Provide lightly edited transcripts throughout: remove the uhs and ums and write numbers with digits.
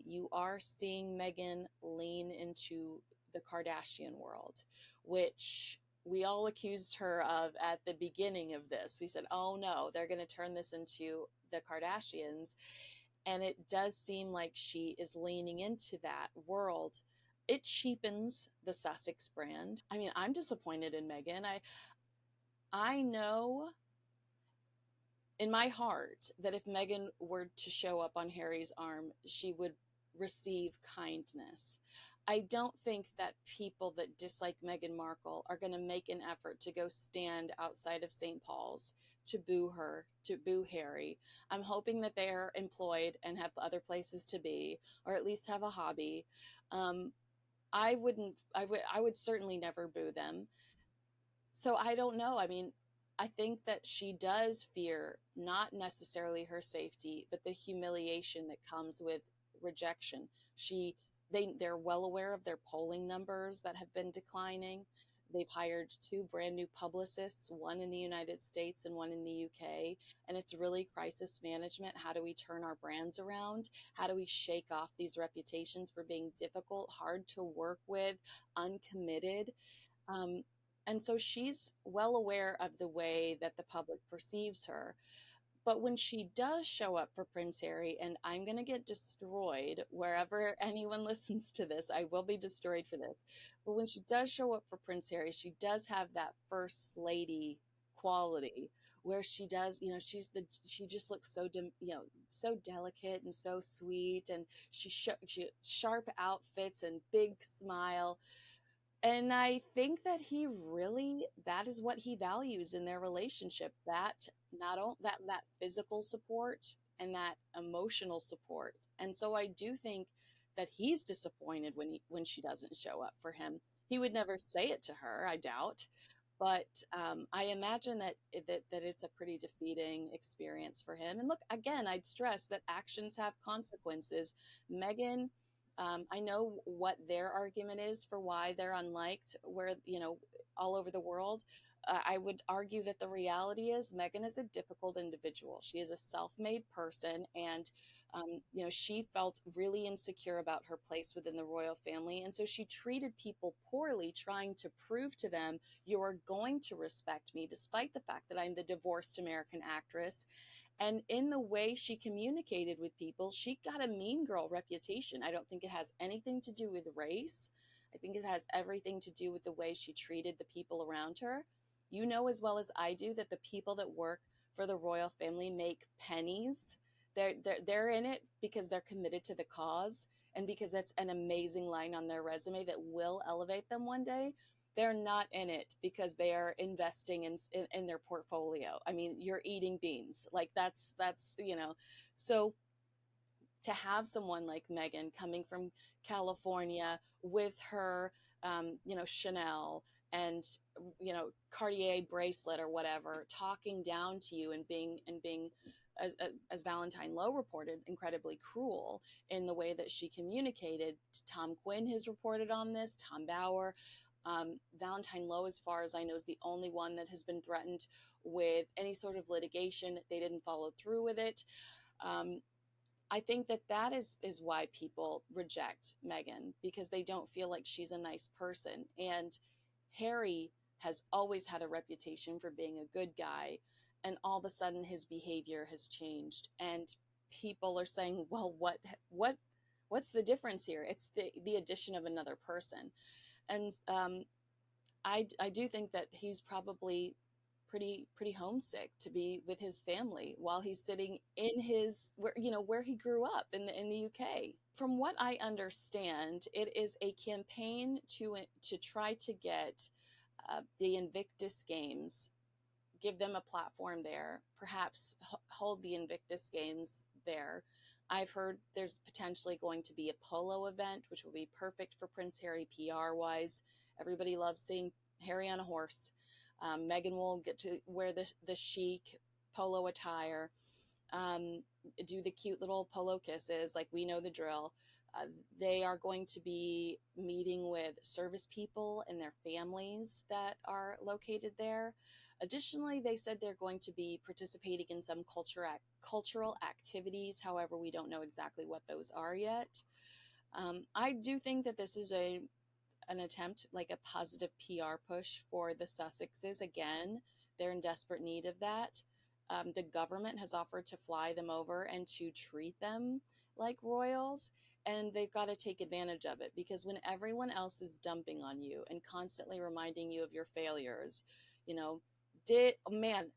you are seeing Meghan lean into the Kardashian world, which we all accused her of at the beginning of this. We said, oh no, they're going to turn this into the Kardashians. And it does seem like she is leaning into that world. It cheapens the Sussex brand. I mean, I'm disappointed in Meghan. I know in my heart that if Meghan were to show up on Harry's arm, she would receive kindness. I don't think that people that dislike Meghan Markle are going to make an effort to go stand outside of St. Paul's to boo her, to boo Harry. I'm hoping that they are employed and have other places to be, or at least have a hobby. Um, I would certainly never boo them. So I don't know. I mean, I think that she does fear not necessarily her safety, but the humiliation that comes with rejection. They're well aware of their polling numbers that have been declining. They've hired two brand new publicists, one in the United States and one in the UK. And it's really crisis management. How do we turn our brands around? How do we shake off these reputations for being difficult, hard to work with, uncommitted? Um, and so she's well aware of the way that the public perceives her. But when she does show up for Prince Harry, and I'm going to get destroyed wherever anyone listens to this, I will be destroyed for this. But when she does show up for Prince Harry, she does have that first lady quality where she does, she just looks so, so delicate and so sweet. And she sharp outfits and big smile. And I think that that is what he values in their relationship, that not only that physical support and that emotional support. And so I do think that he's disappointed when she doesn't show up for him. He would never say it to her, I doubt, but I imagine that it's a pretty defeating experience for him. And look, again, I'd stress that actions have consequences. Meghan, I know what their argument is for why they're unliked, where, all over the world. I would argue that the reality is Meghan is a difficult individual. She is a self-made person, and she felt really insecure about her place within the royal family, and so she treated people poorly, trying to prove to them, you are going to respect me, despite the fact that I'm the divorced American actress. And in the way she communicated with people, she got a mean girl reputation. I don't think it has anything to do with race. I think it has everything to do with the way she treated the people around her. You know as well as I do that the people that work for the royal family make pennies. They're in it because they're committed to the cause and because that's an amazing line on their resume that will elevate them one day. They're not in it because they are investing in their portfolio. I mean, you're eating beans. Like that's. So to have someone like Meghan coming from California with her, Chanel and, Cartier bracelet or whatever, talking down to you and being, as Valentine Lowe reported, incredibly cruel in the way that she communicated. Tom Quinn has reported on this, Tom Bauer. Valentine Lowe, as far as I know, is the only one that has been threatened with any sort of litigation. They didn't follow through with it. I think that is why people reject Meghan, because they don't feel like she's a nice person. And Harry has always had a reputation for being a good guy, and all of a sudden his behavior has changed. And people are saying, well, what's the difference here? It's the addition of another person. And I do think that he's probably pretty homesick to be with his family while he's sitting in his where he grew up in the UK. From what I understand, it is a campaign to try to get the Invictus Games, give them a platform there, perhaps hold the Invictus Games there. I've heard there's potentially going to be a polo event, which will be perfect for Prince Harry PR wise. Everybody loves seeing Harry on a horse. Meghan will get to wear the chic polo attire, do the cute little polo kisses, like we know the drill. They are going to be meeting with service people and their families that are located there. Additionally, they said they're going to be participating in some cultural activities. However, we don't know exactly what those are yet. I do think that this is an attempt, like a positive PR push for the Sussexes. Again, they're in desperate need of that. The government has offered to fly them over and to treat them like royals, and they've got to take advantage of it, because when everyone else is dumping on you and constantly reminding you of your failures, you know, did man,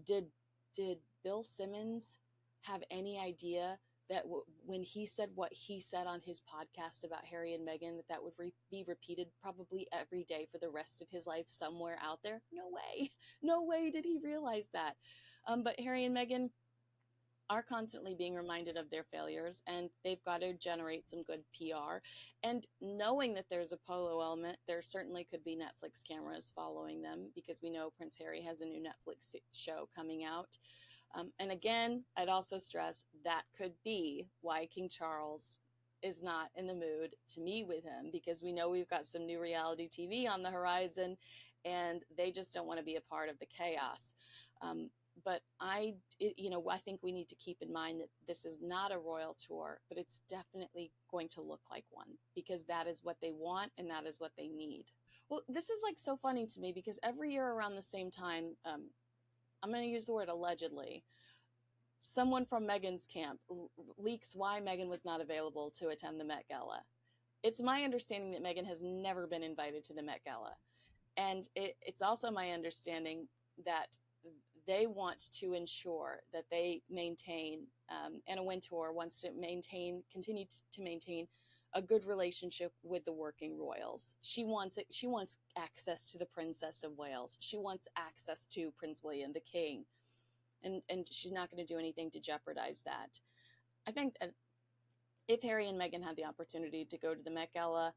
did did Bill Simmons have any idea that when he said what he said on his podcast about Harry and Meghan, that would be repeated probably every day for the rest of his life somewhere out there? No way. No way did he realize that. But Harry and Meghan are constantly being reminded of their failures, and they've got to generate some good PR. And knowing that there's a polo element, there certainly could be Netflix cameras following them, because we know Prince Harry has a new Netflix show coming out. And again, I'd also stress that could be why King Charles is not in the mood to meet with him, because we know we've got some new reality TV on the horizon, and they just don't want to be a part of the chaos. But I think we need to keep in mind that this is not a royal tour, but it's definitely going to look like one, because that is what they want and that is what they need. Well, this is like so funny to me, because every year around the same time, I'm going to use the word allegedly, someone from Meghan's camp leaks why Meghan was not available to attend the Met Gala. It's my understanding that Meghan has never been invited to the Met Gala. And it's also my understanding that they want to ensure that they maintain, Anna Wintour wants to continue to maintain a good relationship with the working royals. She wants it. She wants access to the Princess of Wales. She wants access to Prince William, the King, and she's not going to do anything to jeopardize that. I think that if Harry and Meghan had the opportunity to go to the Met Gala,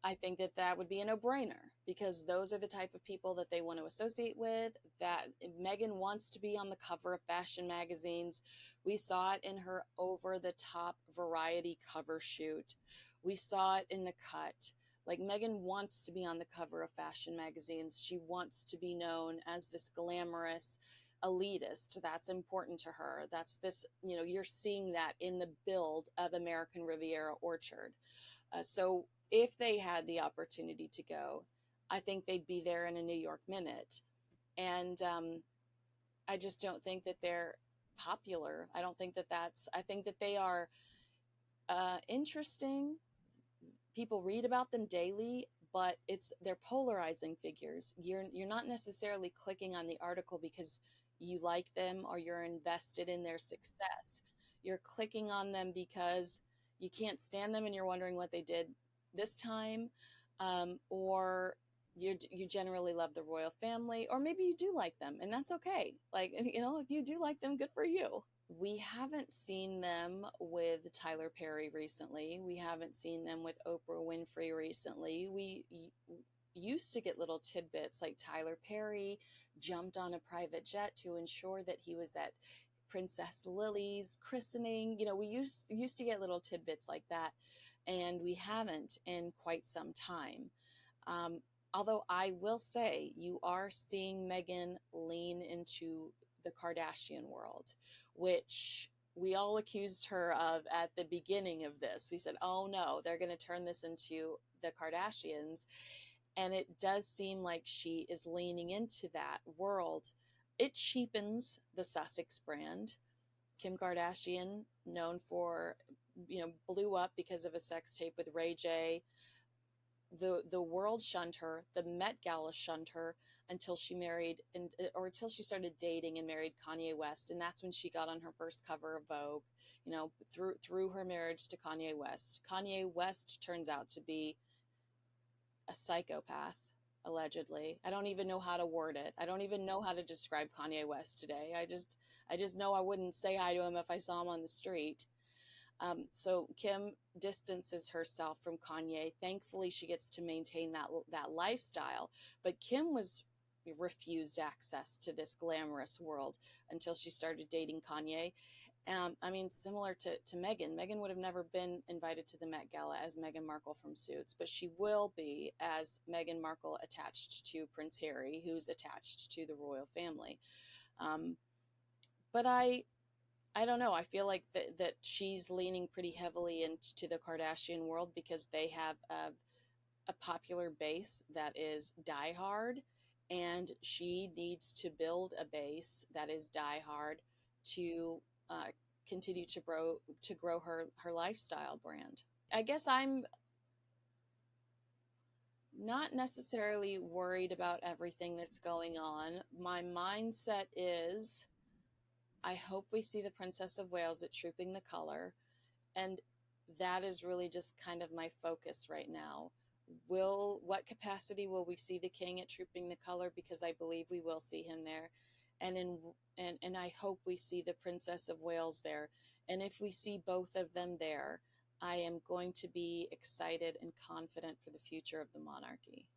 I think that that would be a no-brainer, because those are the type of people that they want to associate with. That Meghan wants to be on the cover of fashion magazines. We saw it in her over-the-top variety cover shoot. We saw it in The Cut. Like, Meghan wants to be on the cover of fashion magazines. She wants to be known as this glamorous elitist. That's important to her. That's this, you're seeing that in the build of American Riviera Orchard. So if they had the opportunity to go, I think they'd be there in a New York minute. And I just don't think that they're popular. I don't think that I think that they are interesting. People read about them daily, but they're polarizing figures. You're not necessarily clicking on the article because you like them or you're invested in their success. You're clicking on them because you can't stand them and you're wondering what they did this time, or you generally love the royal family, or maybe you do like them, and that's okay. Like, if you do like them, good for you. We haven't seen them with Tyler Perry recently. We haven't seen them with Oprah Winfrey recently. We used to get little tidbits, like Tyler Perry jumped on a private jet to ensure that he was at Princess Lily's christening. We used to get little tidbits like that, and we haven't in quite some time. Although I will say, you are seeing Meghan lean into the Kardashian world, which we all accused her of at the beginning of this. We said, oh no, they're going to turn this into the Kardashians. And it does seem like she is leaning into that world. It cheapens the Sussex brand. Kim Kardashian, known for, blew up because of a sex tape with Ray J. The world shunned her. The Met Gala shunned her until she married, or until she started dating and married Kanye West, and that's when she got on her first cover of Vogue. Through her marriage to Kanye West. Kanye West turns out to be a psychopath, allegedly. I don't even know how to word it. I don't even know how to describe Kanye West today. I just know I wouldn't say hi to him if I saw him on the street. So Kim distances herself from Kanye. Thankfully, she gets to maintain that lifestyle. But Kim was refused access to this glamorous world until she started dating Kanye. Similar to Meghan. Meghan would have never been invited to the Met Gala as Meghan Markle from Suits, but she will be as Meghan Markle attached to Prince Harry, who's attached to the royal family. But I I don't know. I feel like that she's leaning pretty heavily into the Kardashian world because they have a popular base that is diehard, and she needs to build a base that is diehard to uh, continue to grow her lifestyle brand. I guess I'm not necessarily worried about everything that's going on. My mindset is I hope we see the Princess of Wales at Trooping the Color, and that is really just kind of my focus right now. What capacity will we see the king at Trooping the Color? Because I believe we will see him there. And I hope we see the Princess of Wales there. And if we see both of them there, I am going to be excited and confident for the future of the monarchy.